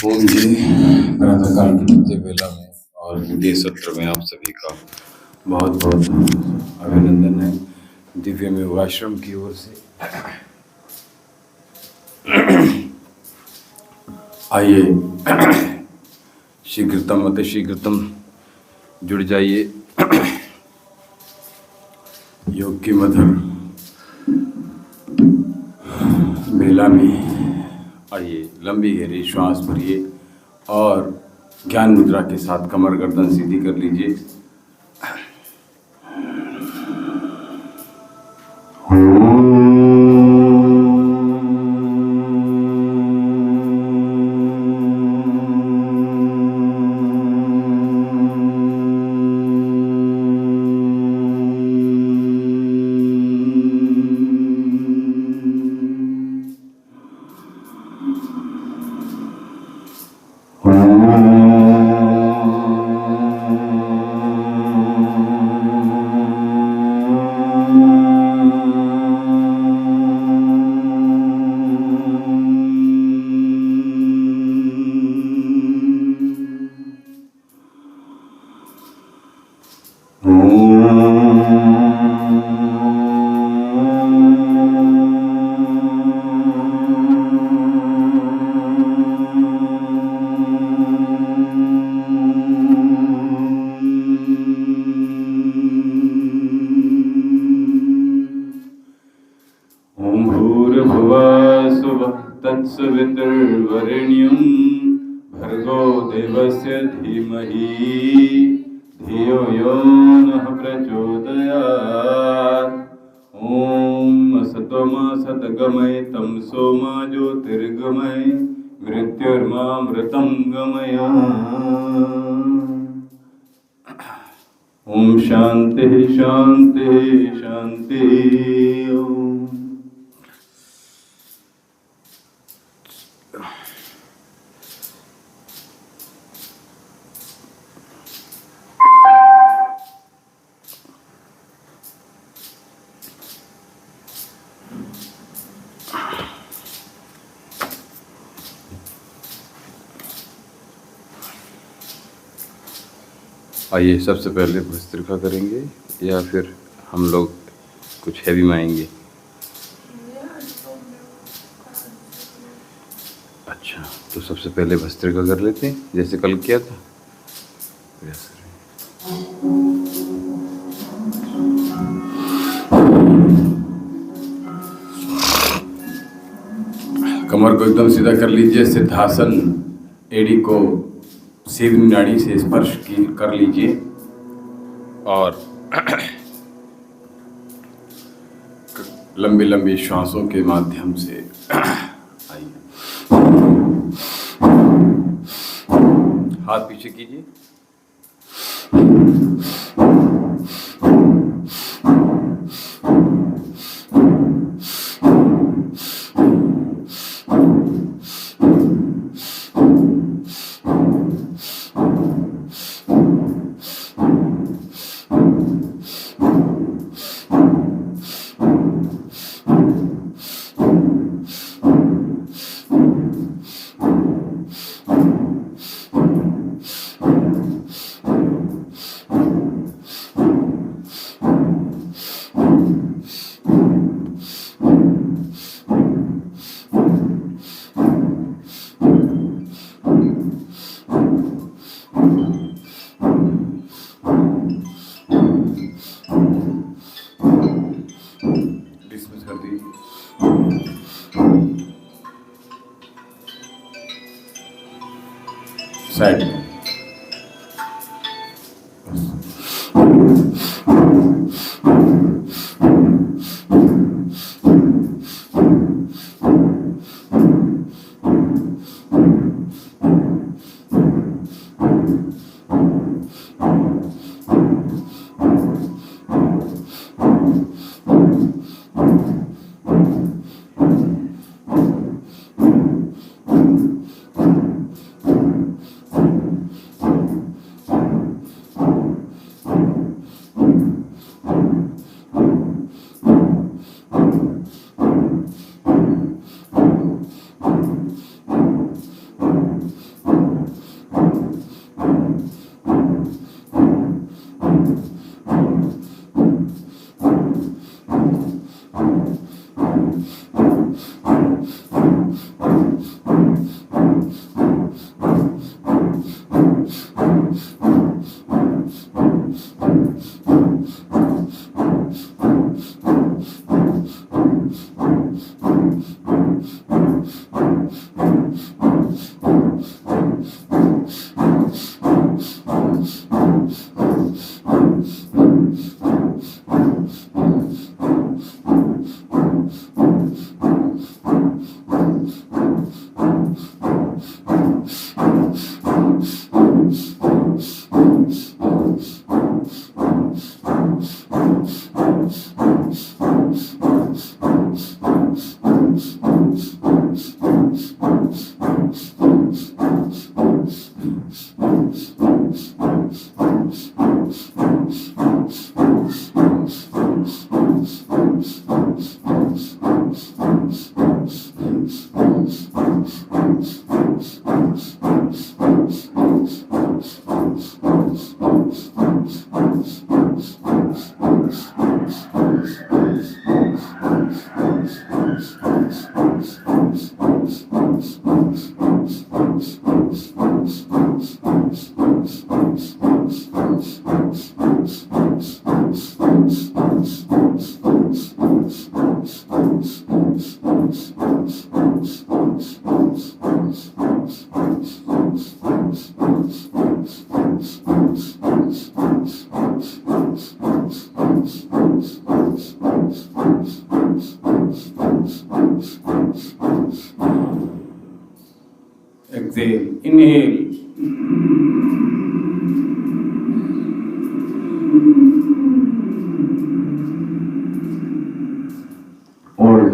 ओम जी, प्रातःकाल की द्वितीय वेला में और द्वितीय सत्र में आप सभी का बहुत बहुत अभिनंदन है। दिव्य में योगाश्रम की ओर से आइए शीघ्रतम अति शीघ्रतम जुड़ जाइए योग की मधुर बेला में। आइए लंबी गहरी श्वास भरिए और ज्ञान मुद्रा के साथ कमर गर्दन सीधी कर लीजिए। तत्सवितुर्वरेण्यं भर्गो देवस्य धीमहि धियो यो नः प्रचोदयात्। ॐ असतो मा सद्गमय तमसो मा ज्योतिर्गमय मृत्युर्मामृतं गमय। ॐ शांति शांति शांति। आइए सबसे पहले भस्त्रिका करेंगे या फिर हम लोग कुछ हैवी माएंगे। अच्छा, तो सबसे पहले भस्त्रिका कर लेते हैं जैसे कल किया था। कमर को एकदम सीधा कर लीजिए। सिद्धासन, एड़ी को सीधी नाड़ी से स्पर्श कर लीजिए और लंबी लंबी श्वासों के माध्यम से आइए। हाथ पीछे कीजिए। साइड में Exhale, inhale. Hold.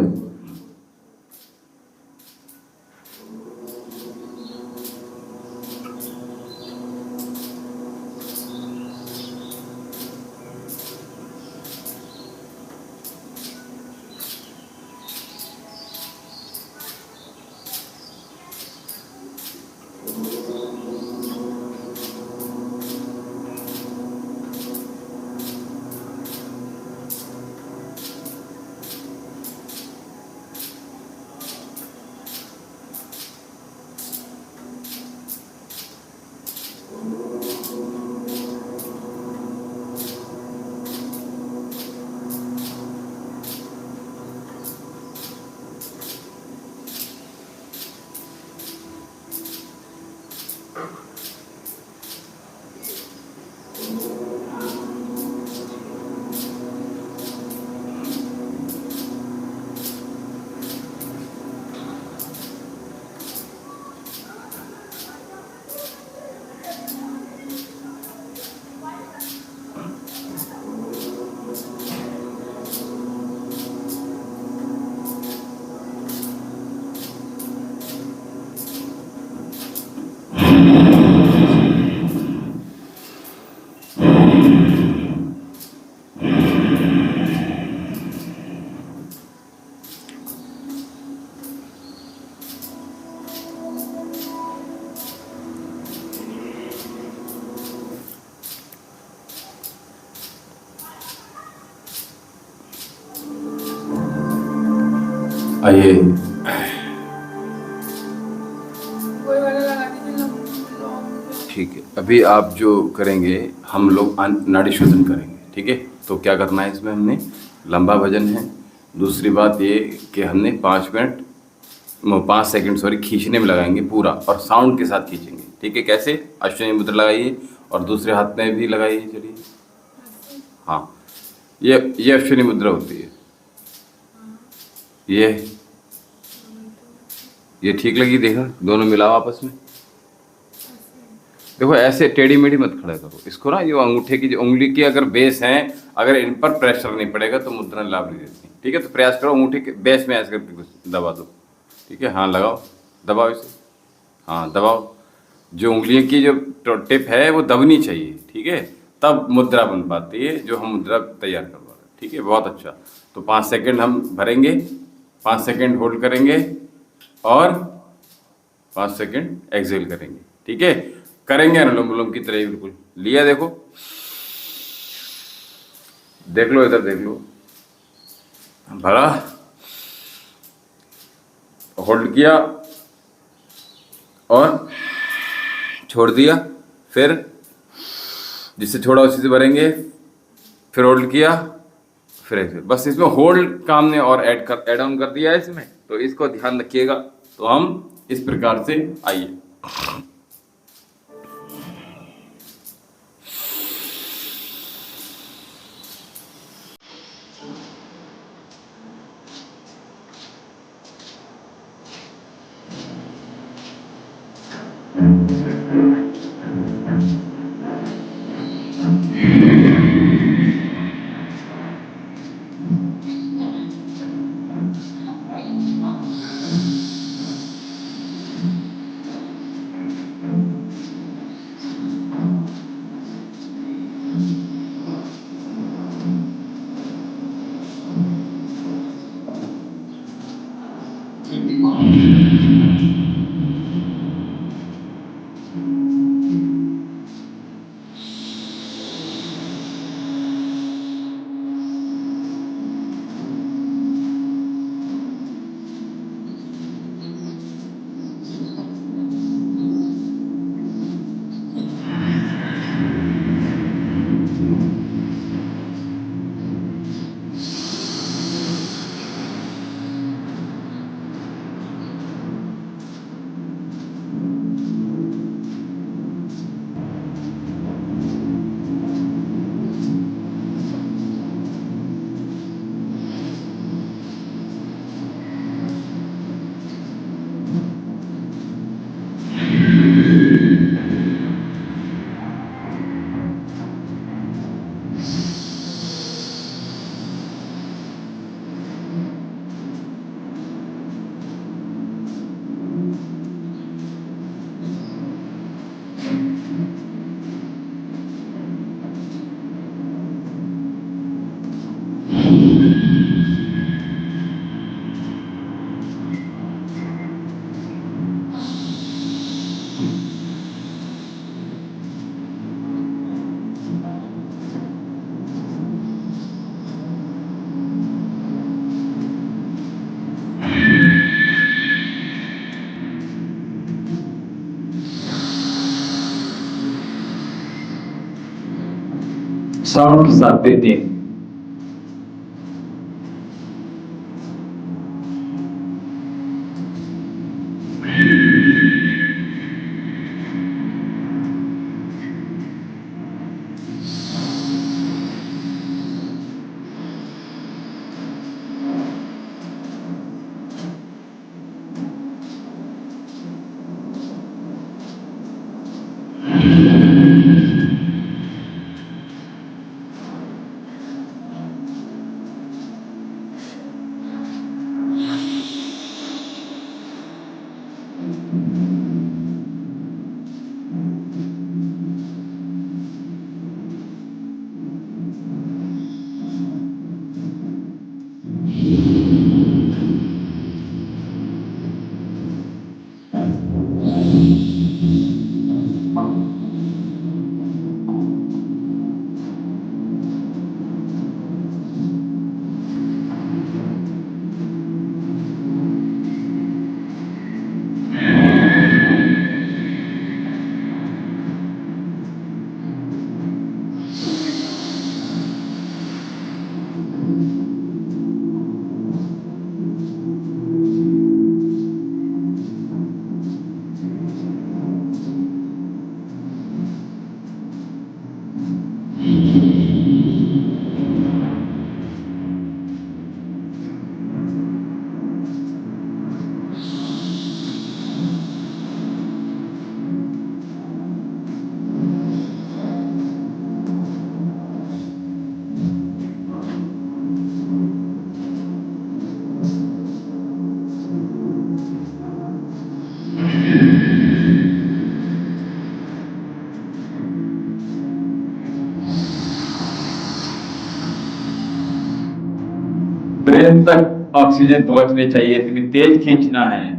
आइए, वही वाला लगा दीजिए लॉक। ठीक है। अभी आप जो करेंगे, हम लोग नाड़ी शोधन करेंगे, ठीक है। तो क्या करना है इसमें, हमने लंबा वजन है। दूसरी बात ये कि हमने 5 सेकंड सॉरी खींचने में लगाएंगे पूरा, और साउंड के साथ खींचेंगे, ठीक है। कैसे? अश्विनी मुद्रा लगाइए और दूसरे हाथ में भी लगाइए, चलिए। हाँ, ये अश्विनी मुद्रा होती है। ये ठीक लगी? देखा, दोनों मिलाओ आपस में। देखो ऐसे टेढ़ी मेढ़ी मत खड़ा करो इसको ना। ये अंगूठे की जो उंगली की अगर बेस है, अगर इन पर प्रेशर नहीं पड़ेगा तो मुद्रा लाभ नहीं देती, ठीक है। तो प्रयास करो अंगूठे के बेस में ऐसे करके कुछ दबा दो, ठीक है। हाँ लगाओ, दबाओ इसे, हाँ दबाओ। जो उंगलियों की जो टिप है वो दबनी चाहिए, ठीक है। तब मुद्रा बन पाती है, जो हम मुद्रा तैयार करवा रहे हैं, ठीक है। बहुत अच्छा। तो 5 सेकंड हम भरेंगे, 5 सेकंड होल्ड करेंगे और 5 सेकंड एक्सेल करेंगे, ठीक है। करेंगे अनुलोम विलोम की तरह ही बिल्कुल। लिया, देखो, देख लो, इधर देख लो। भरा, होल्ड किया और छोड़ दिया, फिर जिससे छोड़ा उसी से भरेंगे, फिर होल्ड किया, फिर एक्सेल। बस इसमें होल्ड काम ने और ऐड ऑन कर दिया है इसमें, तो इसको ध्यान रखिएगा। तो हम इस प्रकार से, आइए, साउंड के साथ देते हैं। ब्रेन तक ऑक्सीजन पहुंचनी चाहिए, इतनी तेज खींचना है।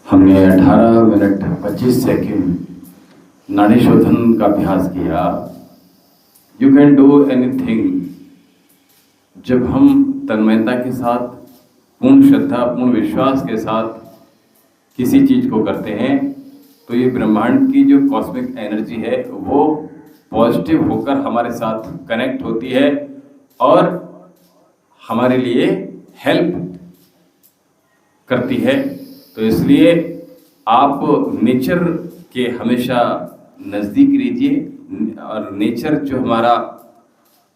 हमने 18 मिनट 25 सेकंड नाड़ी शोधन का अभ्यास किया। You can do anything. जब हम तन्मयता के साथ, पूर्ण श्रद्धा, पूर्ण विश्वास के साथ किसी चीज़ को करते हैं तो ये ब्रह्मांड की जो कॉस्मिक एनर्जी है वो पॉजिटिव होकर हमारे साथ कनेक्ट होती है और हमारे लिए हेल्प करती है। तो इसलिए आप नेचर के हमेशा नज़दीक रहिए और नेचर जो हमारा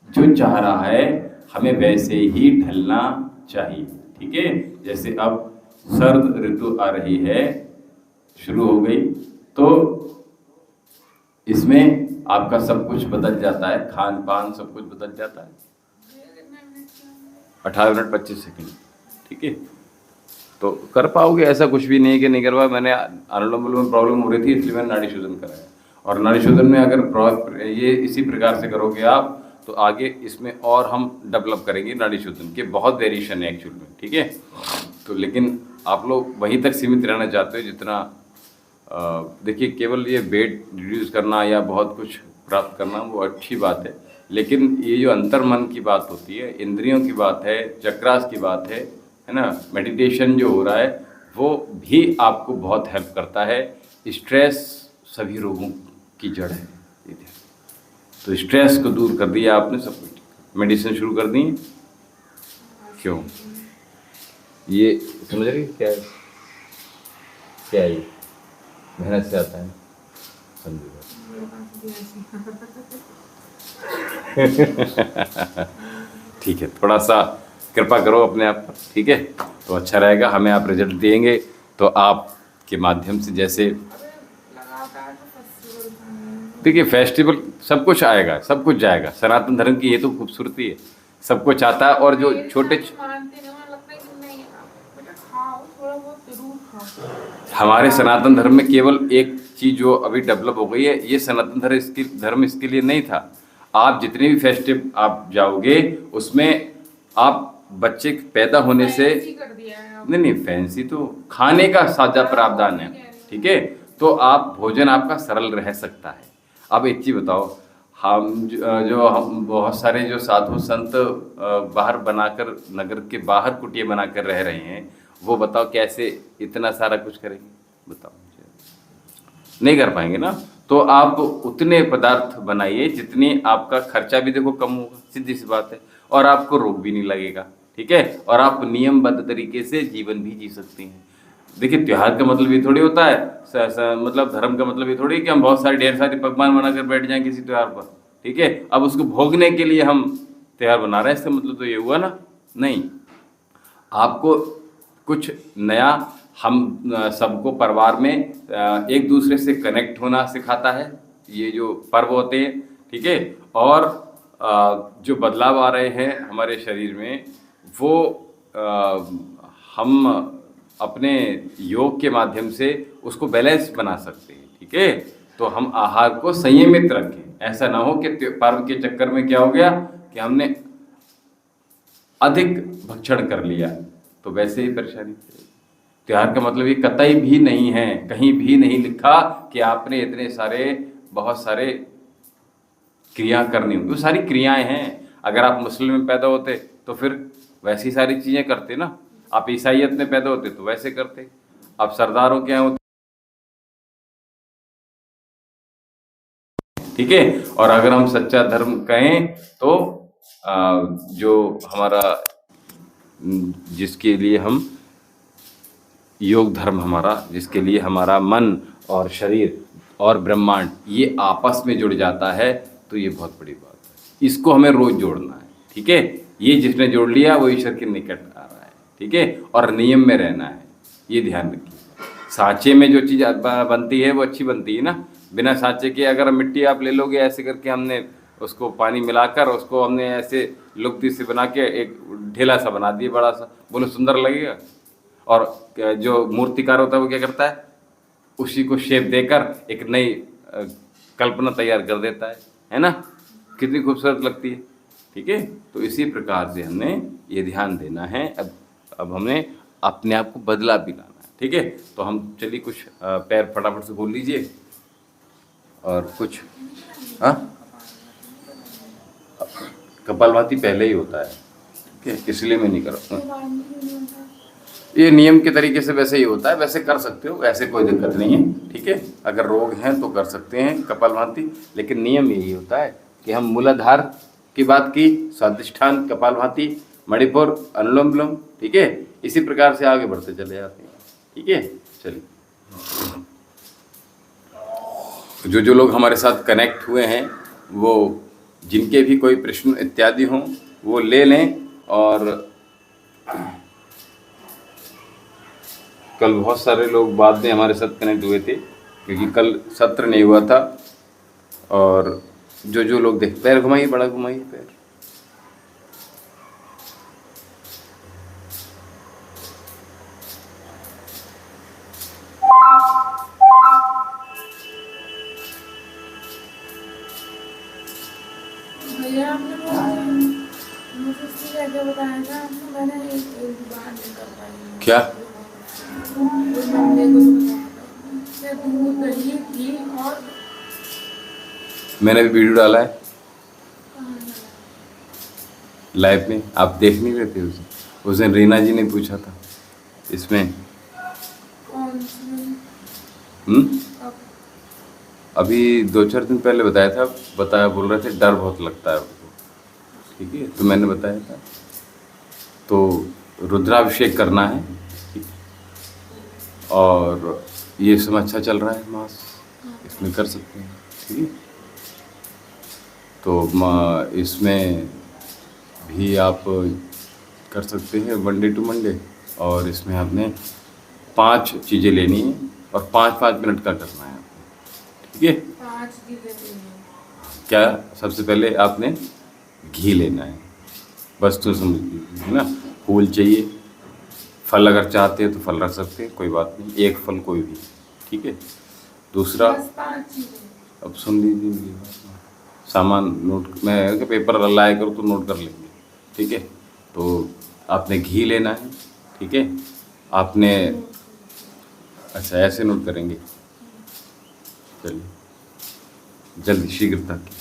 जो चाह रहा है हमें वैसे ही ढलना चाहिए। ठीक है, जैसे अब सर्द ऋतु आ रही है, शुरू हो गई, तो इसमें आपका सब कुछ बदल जाता है, खान पान सब कुछ बदल जाता है। 18 मिनट 25 सेकंड। ठीक है, तो कर पाओगे, ऐसा कुछ भी नहीं है कि नहीं करवा। मैंने अनुलोम विलोम में प्रॉब्लम हो रही थी इसलिए मैंने नाड़ी शोधन कराया, और नाड़ी शोधन में अगर ये इसी प्रकार से करोगे आप तो आगे इसमें और हम डेवलप करेंगे। नाड़ी शोधन के बहुत वेरिएशन है एक्चुअल में। ठीक है, तो लेकिन आप लोग वहीं तक सीमित रहना चाहते हो जितना देखिए, केवल ये वेट रिड्यूस करना या बहुत कुछ प्राप्त करना वो अच्छी बात है, लेकिन ये जो अंतर मन की बात होती है, इंद्रियों की बात है, चक्रास की बात है ना, मेडिटेशन जो हो रहा है वो भी आपको बहुत हेल्प करता है। स्ट्रेस सभी रोगों की जड़ है, ये ध्यान। तो स्ट्रेस को दूर कर दिया आपने, सब कुछ मेडिसिन शुरू कर दी। क्यों? ये समझ रही क्या है? क्या है ये? मेहनत से आता है, समझिएगा। ठीक है, थोड़ा सा कृपा करो अपने आप पर, ठीक है, तो अच्छा रहेगा। हमें आप रिजल्ट देंगे तो आपके माध्यम से, जैसे लगातार तो फेस्टिवल था। देखिए फेस्टिवल सब कुछ आएगा, सब कुछ जाएगा। सनातन धर्म की ये तो खूबसूरती है, सब कुछ आता है। और जो मेरे छोटे साथ मानते नहीं, मुझे लगता है कि नहीं आप बेटा खाओ, थोड़ा बहुत जरूर खाओ। हमारे सनातन धर्म में केवल एक चीज जो अभी डेवलप हो गई है, ये सनातन धर्म इसके लिए नहीं था। आप जितने भी फेस्टिव आप जाओगे उसमें आप बच्चे के पैदा होने से, फैंसी कर दिया है अब। नहीं नहीं फैंसी तो खाने का साझा प्रावधान है, ठीक है। तो आप भोजन आपका सरल रह सकता है। अब एक चीज बताओ, हम बहुत सारे जो साधु संत बाहर बनाकर, नगर के बाहर कुटिया बनाकर रह रहे हैं, वो बताओ कैसे इतना सारा कुछ करेंगे? बताओ मुझे। नहीं कर पाएंगे ना। तो आप उतने पदार्थ बनाइए जितनी आपका खर्चा भी देखो कम होगा, सीधी सी बात है, और आपको रोग भी नहीं लगेगा, ठीक है। और आप नियमबद्ध तरीके से जीवन भी जी सकती हैं। देखिए त्योहार का मतलब ये थोड़ी होता है, मतलब धर्म का मतलब ये थोड़ी कि हम बहुत सारे ढेर सारे पकवान बनाकर बैठ जाएं किसी त्योहार पर, ठीक है। अब उसको भोगने के लिए हम त्योहार बना रहे हैं, इसका मतलब तो ये हुआ ना? नहीं। आपको कुछ नया, हम सबको परिवार में एक दूसरे से कनेक्ट होना सिखाता है ये जो पर्व होते हैं, ठीक है। और जो बदलाव आ रहे हैं हमारे शरीर में, वो हम अपने योग के माध्यम से उसको बैलेंस बना सकते हैं, ठीक है। तो हम आहार को संयमित रखें। ऐसा ना हो कि पर्व के चक्कर में क्या हो गया कि हमने अधिक भक्षण कर लिया, तो वैसे ही परेशानी। त्योहार का मतलब ये कतई भी नहीं है, कहीं भी नहीं लिखा कि आपने इतने सारे, बहुत सारे क्रिया करनी होगी। वो सारी क्रियाएं हैं। अगर आप मुस्लिम में पैदा होते तो फिर वैसी सारी चीजें करते ना। आप ईसाइयत में पैदा होते तो वैसे करते। आप सरदारों के यहाँ होते, ठीक है। और अगर हम सच्चा धर्म कहें तो जो हमारा, जिसके लिए हम योग धर्म हमारा, जिसके लिए हमारा मन और शरीर और ब्रह्मांड ये आपस में जुड़ जाता है, तो ये बहुत बड़ी बात है। इसको हमें रोज जोड़ना है, ठीक है। ये जिसने जोड़ लिया वो ईश्वर के निकट आ रहा है, ठीक है। और नियम में रहना है, ये ध्यान रखिए। सांचे में जो चीज़ बनती है वो अच्छी बनती है ना। बिना सांचे के अगर मिट्टी आप ले लोगे ऐसे करके, हमने उसको पानी मिलाकर उसको हमने ऐसे लुप्ती से बना के एक ढेला सा बना दिया बड़ा सा, बोलो सुंदर लगेगा? और जो मूर्तिकार होता है वो क्या करता है, उसी को शेप देकर एक नई कल्पना तैयार कर देता है ना। कितनी खूबसूरत लगती है, ठीक है। तो इसी प्रकार से हमने ये ध्यान देना है। अब हमें अपने आप को बदला भी लाना है, ठीक है। तो हम चलिए कुछ पैर फटाफट से बोल लीजिए और कुछ। हाँ, कपालभाति पहले ही होता है, ठीक है, इसलिए मैं नहीं कर रहा हूँ। ये नियम के तरीके से वैसे ही होता है, वैसे कर सकते हो, ऐसे कोई दिक्कत नहीं है, ठीक है। अगर रोग हैं तो कर सकते हैं कपालभाति, लेकिन नियम यही होता है कि हम मूलाधार की बात की, स्वादिष्ठान, कपालभाति, मणिपुर, अनुलोम विलोम, ठीक है। इसी प्रकार से आगे बढ़ते चले जाते हैं, ठीक है। चलिए, जो लोग हमारे साथ कनेक्ट हुए हैं, वो जिनके भी कोई प्रश्न इत्यादि हों वो ले लें। और कल बहुत सारे लोग बाद में हमारे साथ कनेक्ट हुए थे, क्योंकि कल सत्र नहीं हुआ था। और जो लोग देख, पैर घुमाइए, बड़ा घुमाइए पैर। भैया आपने मुझे उसकी जगह बताया था आपने, मैंने एक बार नहीं कर पाई। क्या? उस बंदे को तो बताया था, उससे दूध दही घी और मैंने भी वीडियो डाला है लाइव में, आप देख नहीं रहे थे उसे। उस दिन रीना जी ने पूछा था इसमें कौन सी? अब अभी 2-4 दिन पहले बताया बोल रहे थे डर बहुत लगता है उनको, ठीक है, तो मैंने बताया था। तो रुद्राभिषेक करना है, ठीक है? और ये समय अच्छा चल रहा है मास, इसमें कर सकते हैं, ठीक है। तो इसमें भी आप कर सकते हैं मंडे टू मंडे, और इसमें आपने 5 चीज़ें लेनी है और 5-5 मिनट का करना है आपको, ठीक है। 5 चीजें लेनी है। क्या? सबसे पहले आपने घी लेना है, बस तो समझ लीजिए, है ना। फूल चाहिए, फल अगर चाहते हैं तो फल रख सकते हैं, कोई बात नहीं, एक फल कोई भी, ठीक है। दूसरा, बस 5 चीजें। अब सुन लीजिए मेरी बात, सामान नोट, मैं पेपर लाया करूँ तो नोट कर लेंगे, ठीक है। तो आपने घी लेना है, ठीक है। आपने, अच्छा ऐसे नोट करेंगे, चलिए जल्दी शीघ्रता की।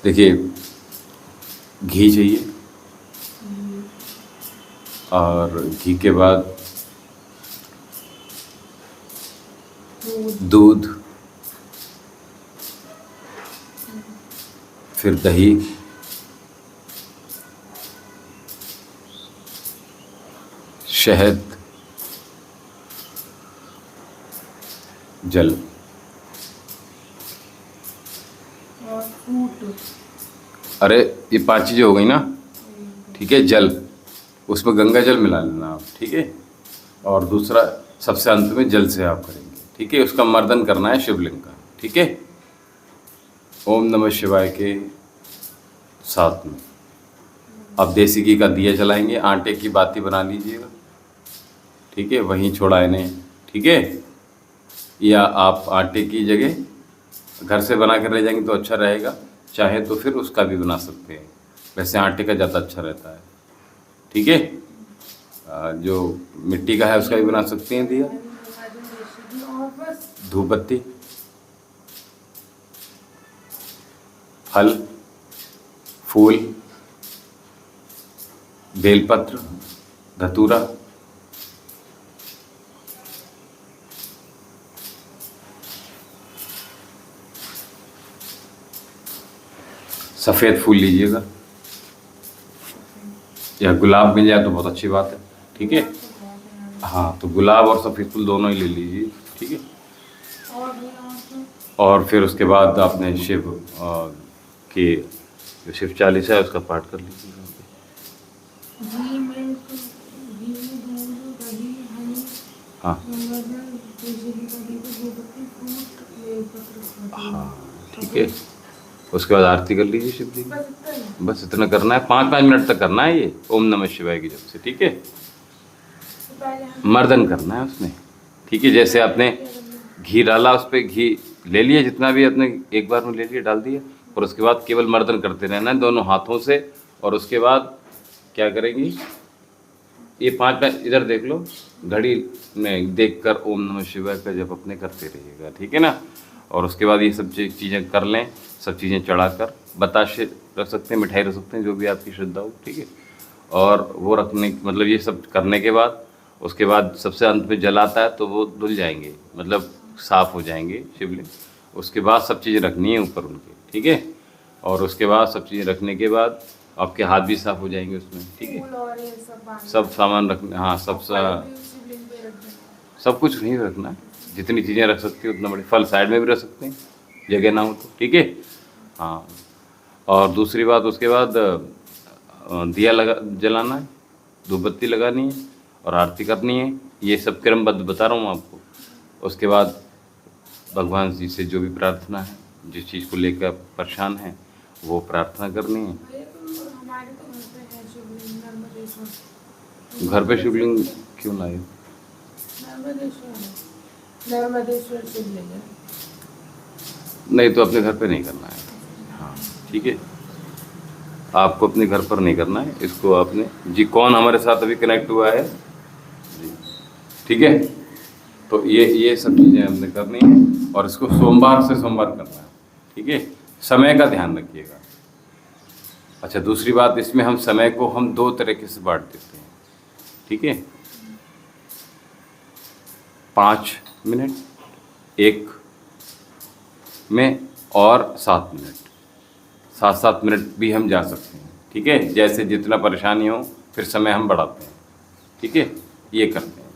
देखिए, घी चाहिए, और घी के बाद दूध, फिर दही, शहद, जल। और फ्रूट। अरे ये 5 चीज़ें हो गई ना, ठीक है। जल, उसमें गंगा जल मिला लेना आप, ठीक है। और दूसरा, सबसे अंत में जल से आप करेंगे, ठीक है। उसका मर्दन करना है शिवलिंग का, ठीक है। ओम नमः शिवाय के साथ में आप देसी घी का दिया जलाएंगे, आटे की बाती बना लीजिएगा, ठीक है, वहीं छोड़ा इन्हें, ठीक है। या आप आटे की जगह घर से बना कर ले जाएंगे तो अच्छा रहेगा, चाहे तो फिर उसका भी बना सकते हैं, वैसे आटे का ज़्यादा अच्छा रहता है, ठीक है। जो मिट्टी का है उसका भी बना सकते हैं दिया। और बस धूप बत्ती, फल, फूल, बेलपत्र, धतूरा, सफ़ेद फूल लीजिएगा, या गुलाब मिल जाए तो बहुत अच्छी बात है, ठीक है। हाँ, तो गुलाब और सफ़ेद फूल दोनों ही ले लीजिए, ठीक है। और फिर उसके बाद आपने शिव की जो शिव चालीसा है उसका पाठ कर लीजिएगा। घी, मिल्क, घी, दूध, दही, हनी, हाँ गंगाजल, तुलसी की पत्ती, धूपबत्ती, फ्रूट, बेलपत्र। हाँ, ठीक है। उसके बाद आरती कर लीजिए शिव जी की। बस इतना ही। बस इतना करना है, 5-5 मिनट तक करना है ये ओम नमः शिवाय की जप से, ठीक है। तो पहले हम मर्दन करना है उसमें, ठीक है। जैसे आपने घी डाला, उस पर घी ले लिया, जितना भी आपने एक बार में ले लिया डाल दिया, और उसके बाद केवल मर्दन करते रहना है दोनों हाथों से। और उसके बाद क्या करेंगी, ये 5-5 इधर देख लो, घड़ी में देख कर ओम नमः शिवाय का जप अपने करते रहिएगा, ठीक है ना। और उसके बाद ये सब चीज़ें कर लें, सब चीज़ें चढ़ाकर बताशे रख सकते हैं, मिठाई रख सकते हैं, जो भी आपकी श्रद्धा हो, ठीक है। और वो रखने, मतलब ये सब करने के बाद, उसके बाद सबसे अंत में जल आता है तो वो धुल जाएंगे, मतलब साफ़ हो जाएंगे शिवलिंग। उसके बाद सब चीज़ें रखनी है ऊपर उनके, ठीक है। और उसके बाद सब चीज़ें रखने के बाद आपके हाथ भी साफ़ हो जाएंगे उसमें, ठीक है। फूल और ये सब बांध सब सामान रखने, हाँ सब शिवलिंग पे रख देना। सब कुछ नहीं रखना है, जितनी चीज़ें रख सकते हो उतना बड़े, फल साइड में भी रख सकते हैं जगह ना हो तो, ठीक है। हाँ, और दूसरी बात, उसके बाद दिया जलाना है, धूप बत्ती लगानी है और आरती करनी है। ये सब क्रमबद्ध बता रहा हूँ आपको। उसके बाद भगवान जी से जो भी प्रार्थना है, जिस चीज़ को लेकर परेशान है, वो प्रार्थना करनी है। ये तो हमारे तो घर पे है शिवलिंग, नर्मदेश्वर। घर पे शिवलिंग क्यों लाए? नर्मदेश्वर शिवलिंग है। नहीं तो अपने घर पे नहीं करना है, हाँ ठीक है। आपको अपने घर पर नहीं करना है इसको, आपने जी कौन हमारे साथ अभी कनेक्ट हुआ है जी, ठीक है। तो ये सब चीज़ें हमने करनी है और इसको सोमवार से सोमवार करना है, ठीक है, समय का ध्यान रखिएगा। अच्छा, दूसरी बात, इसमें हम समय को हम 2 तरीके से बांट देते हैं, ठीक है। 5 मिनट 1 में और 7 मिनट, 7-7 मिनट भी हम जा सकते हैं, ठीक है। जैसे जितना परेशानी हो फिर समय हम बढ़ाते हैं, ठीक है, ये करते हैं।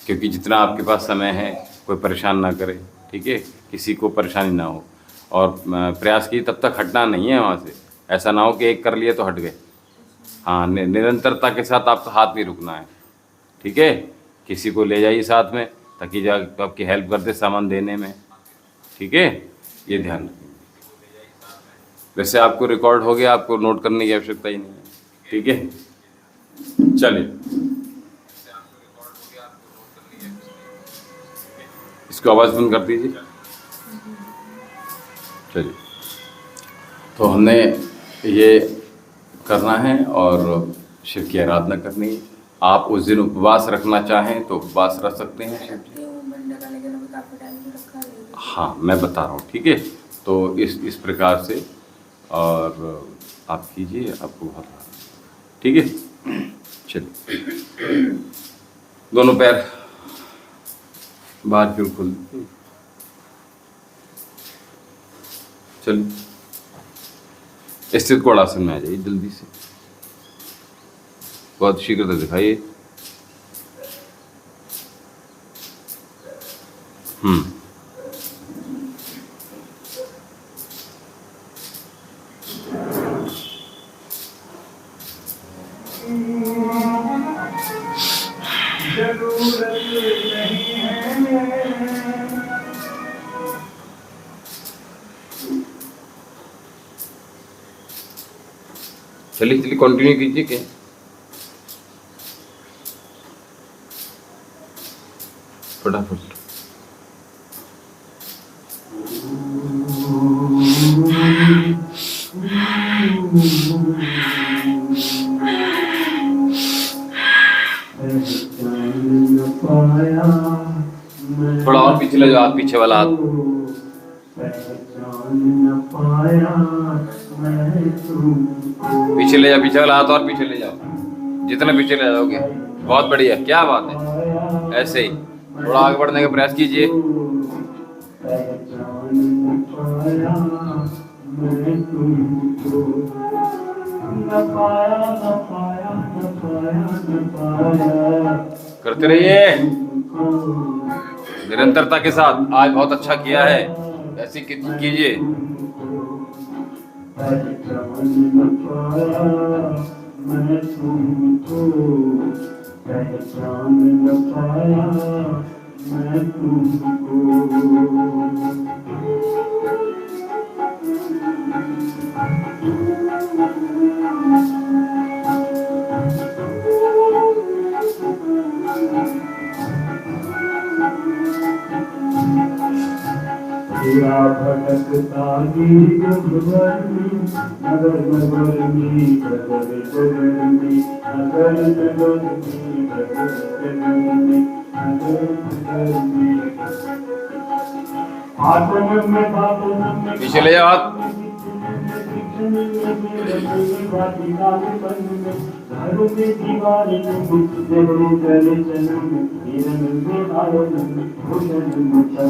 क्योंकि जितना आपके पास समय है कोई परेशान ना करे, ठीक है, किसी को परेशानी ना हो। और प्रयास की तब तक हटना नहीं है वहाँ से, ऐसा ना हो कि एक कर लिए तो हट गए। हाँ, निरंतरता के साथ आपका हाथ भी रुकना है, ठीक है। किसी को ले जाइए साथ में ताकि जा आपकी हेल्प कर दे सामान देने में, ठीक है, ये ध्यान रखिए। वैसे आपको रिकॉर्ड हो गया, आपको नोट करने की आवश्यकता ही नहीं है, ठीक है। चलिए, इसको आवाज़ बंद कर दीजिए। चलिए, तो हमने ये करना है और शिव की आराधना करनी है। आप उस दिन उपवास रखना चाहें तो उपवास रख सकते हैं शिव जी। हाँ, मैं बता रहा हूँ, ठीक है। तो इस प्रकार से और आप कीजिए, आपको बहुत ठीक है। चलिए, दोनों पैर बाहर की ओर खोल, चलिए स्थित कोणासन में आ जाइए जल्दी से, बहुत शीघ्रता दिखाइए। चलिए चलिए कंटिन्यू कीजिए क्या फटाफट। थोड़ा और पीछे ले जाओ, हाथ पीछे वाला हाथ। पीछे ले जाओ, पीछे वाला हाथ और पीछे ले जाओ, जितना पीछे ले जाओगे बहुत बढ़िया, क्या बात है। ऐसे ही थोड़ा आगे बढ़ने का प्रयास कीजिए। करते रहिए निरंतरता के साथ। आज बहुत अच्छा किया है, ऐसे कीजिए। भटकता नगर नगर में नगर नगर में पीछे ले जाओ हाथ।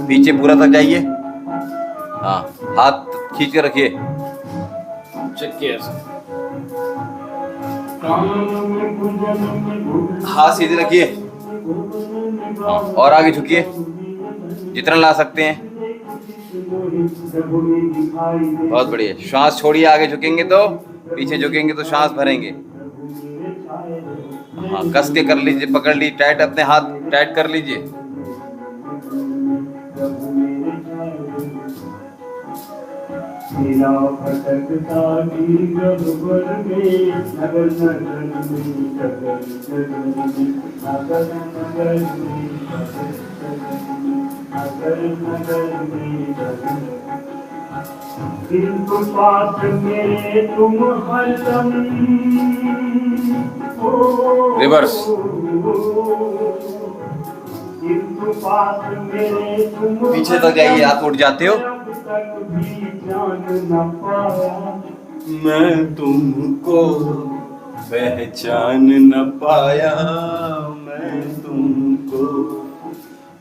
पीछे पूरा तक जाइए। हाँ, हाथ खींच के रखिए, चेक किया, हाथ सीधे रखिए। हाँ, और आगे झुकिए जितना ला सकते हैं। बहुत बढ़िया, श्वास छोड़िए। आगे झुकेंगे तो, पीछे झुकेंगे तो श्वास भरेंगे। हाँ, कस के कर लीजिए, पकड़ लीजिए टाइट, अपने हाथ टाइट कर लीजिए। रिवर्स। पीछे तक जाइए, आप उठ जाते हो। पहचान न पाया, मैं तुमको पहचान न पाया, मैं तुमको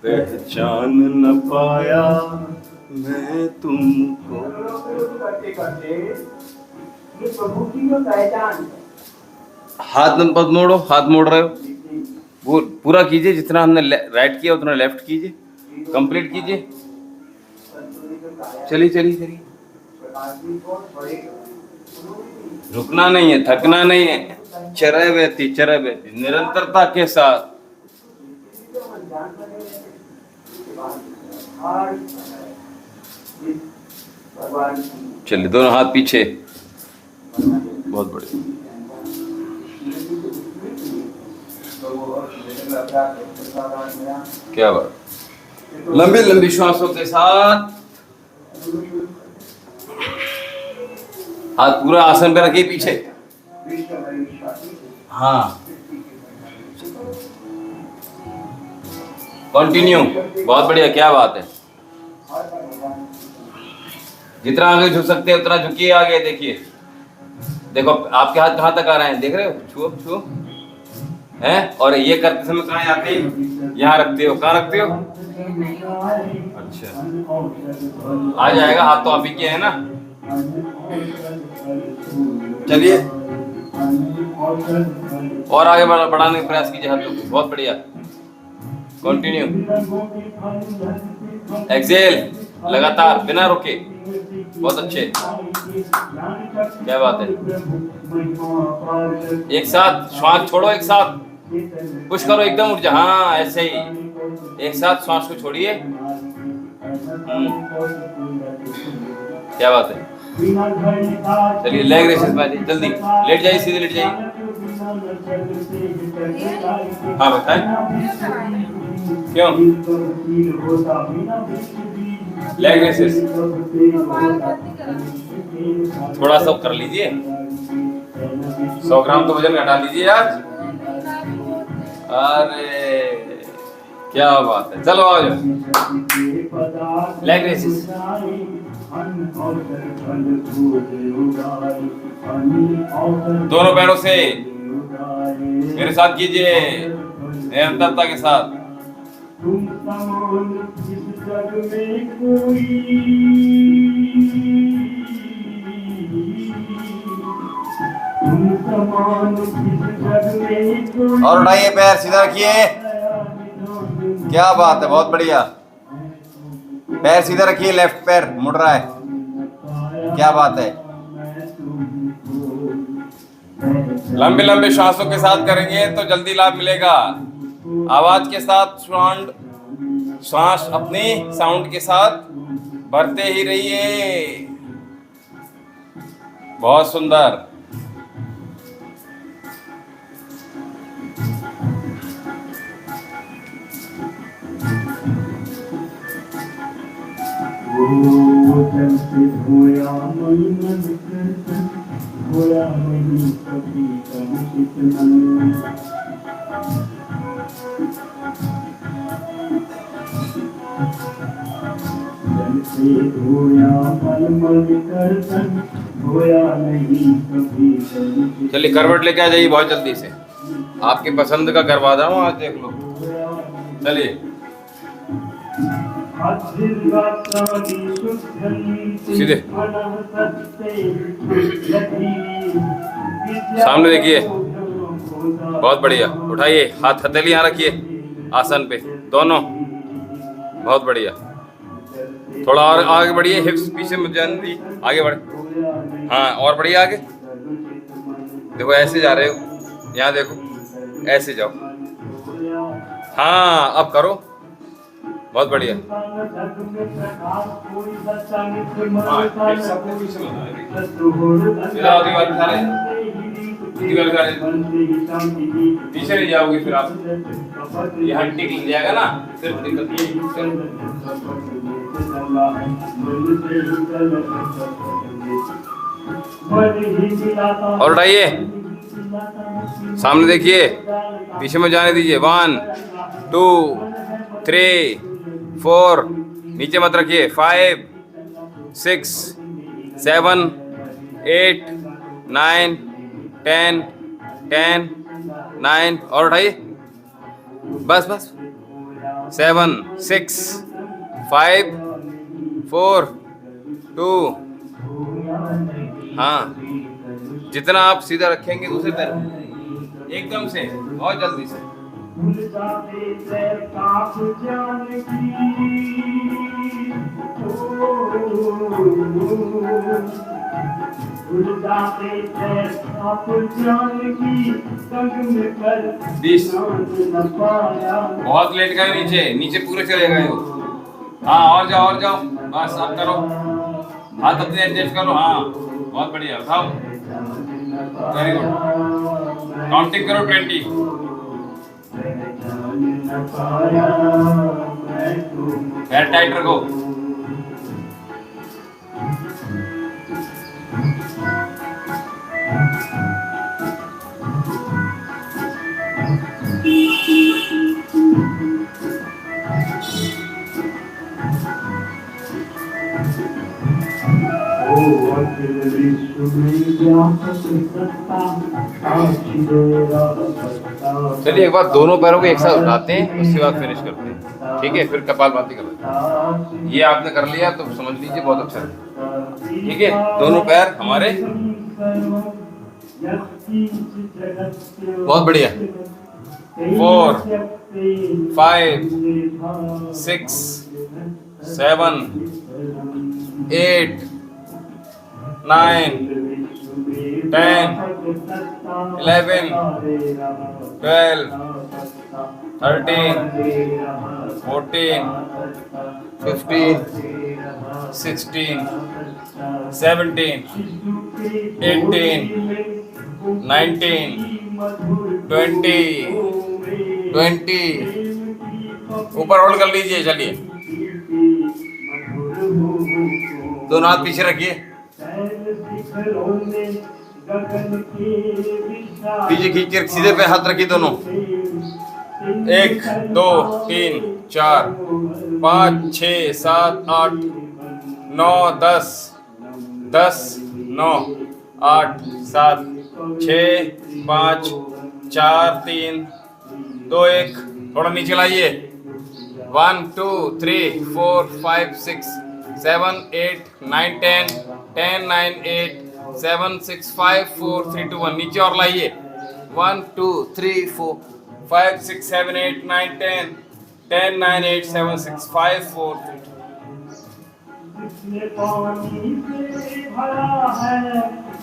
पहचान न पाया, मैं तुमको। करते करते ये प्रभु की जो पहचान है, हाथ मत मोड़ो, हाथ मोड़ रहे हो, वो पूरा कीजिए, जितना हमने राइट किया उतना लेफ्ट कीजिए, कंप्लीट कीजिए। चलिए चलिए चलिए, रुकना नहीं है, थकना नहीं है, चरय व्यती निरंतरता के साथ। चलिए, दोनों हाथ पीछे, बहुत बढ़िया। क्या बात, लंबी लंबी श्वासों के साथ हाथ पूरा आसन पे रखिए पीछे। हाँ, कंटिन्यू, बहुत बढ़िया, क्या बात है। जितना आगे झुक सकते हैं उतना झुकिए आगे। देखिए, देखो आपके हाथ कहाँ तक आ रहे हैं, देख रहे हो, छुओ छुओ हैं। और ये करते समय कहाँ आते हैं, यहाँ रखते हो, कहाँ रखते हो? अच्छा, आ जाएगा, हाथ तो आप ही के है ना। चलिए, और आगे बढ़ाने का प्रयास कीजिए हाथों को, बहुत बढ़िया, कंटिन्यू। एक्सेल, लगातार बिना रुके, बहुत अच्छे, क्या बात है। एक साथ श्वास छोड़ो, एक साथ पुश करो, एकदम उठ जा। हाँ, ऐसे ही एक साथ श्वास को छोड़िए। क्या बात है। चलिए, लेग रेसेस में जल्दी लेट जाइए, सीधे लेट जाइए। हाँ बताएं, क्यों? लेग रेसेस थोड़ा सा कर लीजिए, 100 ग्राम तो वजन घटा लीजिए आज। अरे क्या बात है, चलो आ जाओ, लेग रेसेस। दोनों पैरों से मेरे साथ कीजिए, निरंतरता के साथ। तुम समान इस जग में कोई, तुम समान इस जग में कोई। और उठाइए, पैर सीधा रखिए, क्या बात है, बहुत बढ़िया। पैर सीधा रखिए, लेफ्ट पैर मुड़ रहा है, क्या बात है। लंबे लंबे श्वासों के साथ करेंगे तो जल्दी लाभ मिलेगा। आवाज के साथ श्वास अपनी साउंड के साथ भरते ही रहिए, बहुत सुंदर। चलिए, करवट लेके आ जाइए बहुत जल्दी से, आपकी पसंद का करवा रहा हूँ आज, देख लो। चलिए, सीधे सामने देखिए, बहुत बढ़िया। उठाइए, हाथ हथेली यहाँ रखिए आसन पे, दोनों, बहुत बढ़िया। थोड़ा और आगे बढ़िए, हिप्स पीछे मत जाने, आगे बढ़े। हाँ, और बढ़िए आगे, देखो ऐसे जा रहे हो, यहाँ देखो, ऐसे जाओ। हाँ, अब करो, बहुत बढ़िया। पीछे नहीं जाओगे फिर आप, ये हड्डी टिक जाएगा ना, फिर दिक्कत और उठाइए, सामने देखिए, पीछे में जाने दीजिए। 1 2 3 4, नीचे मत रखिए। 5 6 7 8 9 10 10 9 और उठाइए, बस बस। 7 6 5 4 2, हाँ, जितना आप सीधा रखेंगे दूसरे पैर एकदम से, बहुत जल्दी से। भूल जाते पैर कांप जानकी, भूल जाते पैर कांप जानकी, संग में कर 20, न पाया। बहुत लेट गए नीचे, नीचे पूरे चले गए हो। हाँ, और जाओ, बस अब करो, हाथ अपने एडजस्ट करो। हाँ, बहुत बढ़िया, उठाओ, वेरी गुड। काउंटिंग करो 20। पैर टाइट रखो। चलिए एक बार दोनों पैरों को एक साथ उठाते हैं, उसके बाद फिनिश करते हैं, ठीक है? फिर कपालभाति कर लेते हैं। ये आपने कर लिया तो समझ लीजिए बहुत अच्छा है, ठीक है? दोनों पैर हमारे, बहुत बढ़िया। 4 5 6 7 8 9 10 11 12 13 14 15 16 17 18 19 20 ऊपर होल्ड कर लीजिए। चलिए, दोनों हाथ पीछे रखिए, पीछे खींच के सीधे पे हाथ रखिए दोनों। 1 2 3 4 5 6 7 8 9 10 10 9 8 7 6 5 4 3 2 1, थोड़ा नीचे लाइए। 1 2 3 4 5 6 7 8 9 10 10 9 8 7 6 5 4 3 2 1, नीचे और लाइए। 1 2 3 4 5 6 7 8 9 10 10 9 8 7 6 5 4 3 2 जिसने पानी से भरा है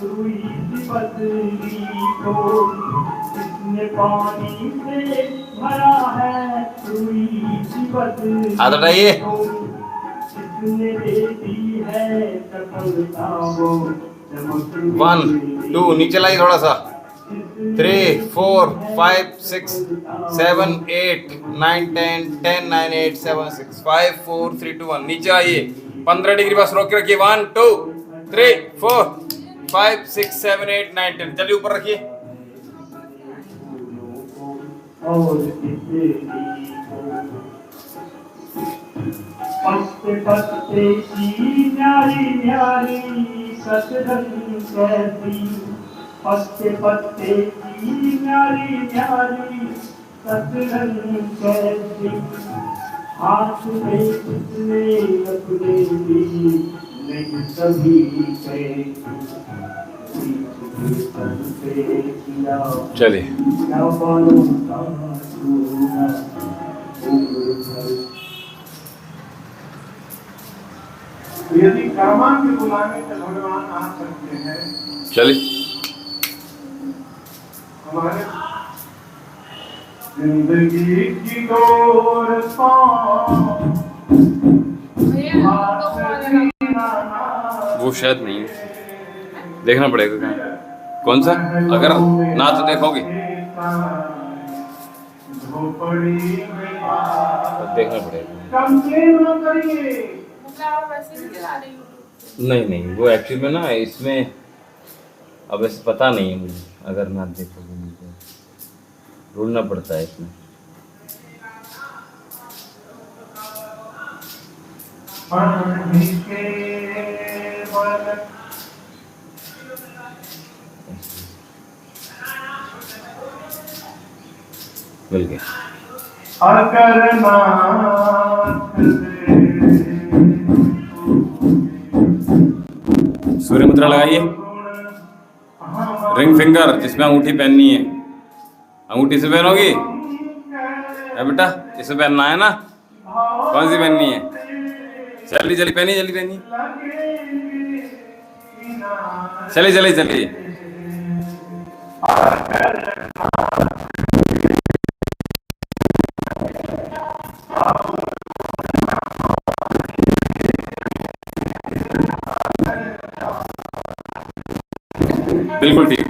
रुई सी बदली को, जिसने पानी से भरा है रुई सी बदली हाथ हटाइए। को, जिसने दे दी है सफलता वो 1 2, नीचे लाइए थोड़ा सा। 3 4 5 6 7 8 9 10 10 9 8 7 6 5 4 3 2 1, नीचे आइए। 15 डिग्री बस रोक के रखिए। 1 2 3 4 5 6 7 8 9 10, चलिए ऊपर रखिए। और किसे पत्ते पत्ते की न्यारी न्यारी कसरत कैसी, पत्ते पत्ते की न्यारी न्यारी कसरत कैसी, हाथ में किसने रखने दी नहीं सभी चलिए, यदि कामान के बुलाने से भगवान आ सकते हैं, चलिए हमारे जिंदगी की डोर वो शायद नहीं है, देखना पड़ेगा कहाँ कौन सा। अगर ना तो देखोगे तो देखना पड़ेगा। नहीं, वो एक्चुअली में ना इसमें अब ऐसे पता नहीं है मुझे। अगर ना देखोगे मुझे ढूंढना पड़ता है इसमें। मिल गया। अकरनाथ सूर्य मुद्रा लगाइए। रिंग फिंगर, जिसमें अंगूठी पहननी है, अंगूठी से पहनोगी है बेटा, इसे पहनना है ना। कौन सी पहननी है? जल्दी जल्दी पहनी, जल्दी पहनी, चलिए चलिए चलिए। बिल्कुल ठीक।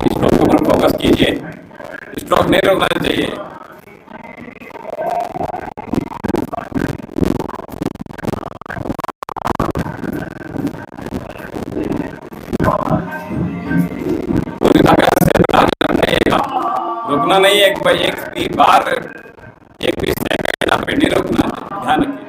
स्ट्रोक के ऊपर फोकस कीजिए, स्ट्रोक नहीं रोकना चाहिए। पूरी ताकत से प्रयास करना है, रुकना नहीं है। एक बार एक भी सेकंड आप नहीं रुकना, ध्यान रखिए।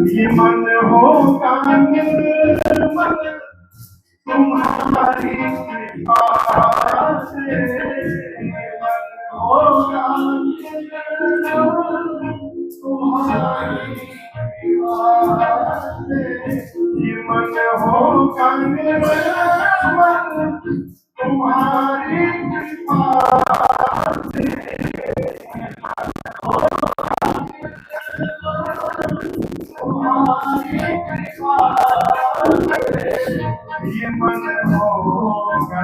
ये मन होगा निर्मल तुम्हारी कृपा से, मन होगा निर्मल तुम्हारी कृपा से, ये मन होगा निर्मल तुम्हारी कृपा ये मन होगा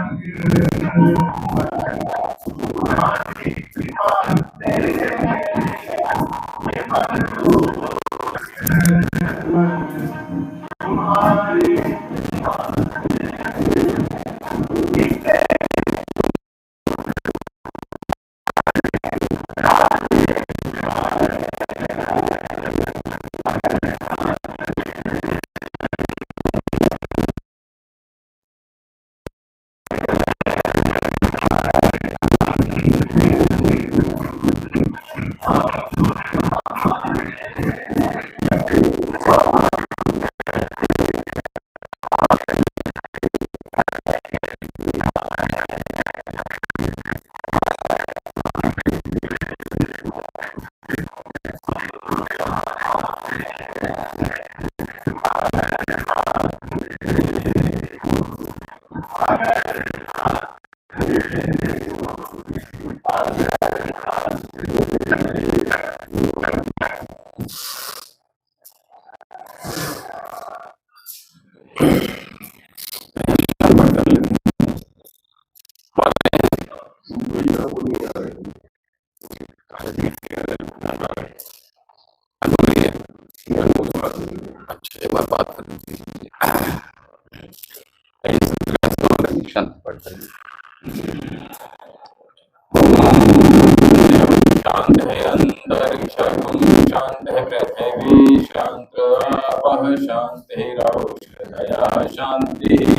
अच्छा एक बार बात कर शांत पड़ता है। शांत है अंतरिक्ष शांत है पृथ्वी शांत आपः शांतिरौषधयः शांतिः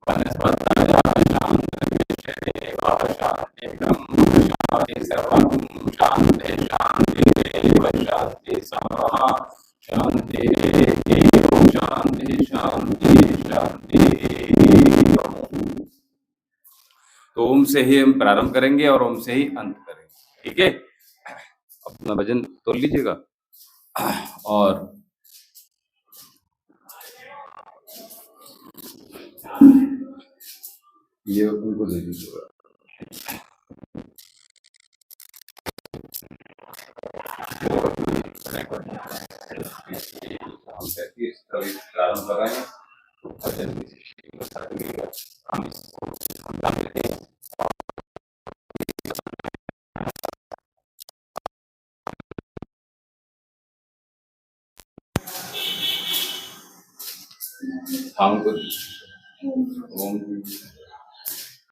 वनस्पतयः शान्तिर्विश्वदेवः शान्तिः ब्रह्म शान्तिः सर्वं शान्तिः शान्तिरेव शान्तिः समः शान्तिरेव शान्तिः शान्तिः शान्तिः। तो ओम से ही हम प्रारंभ करेंगे और ओम से ही अंत करेंगे, ठीक है। अपना भजन तोड़ लीजिएगा और ये उनको दे दीजिएगा। हम 33 कवि प्रारंभ कर रहे हैं भजन हम इसको संभाल लेते हैं। हम कुछ ओम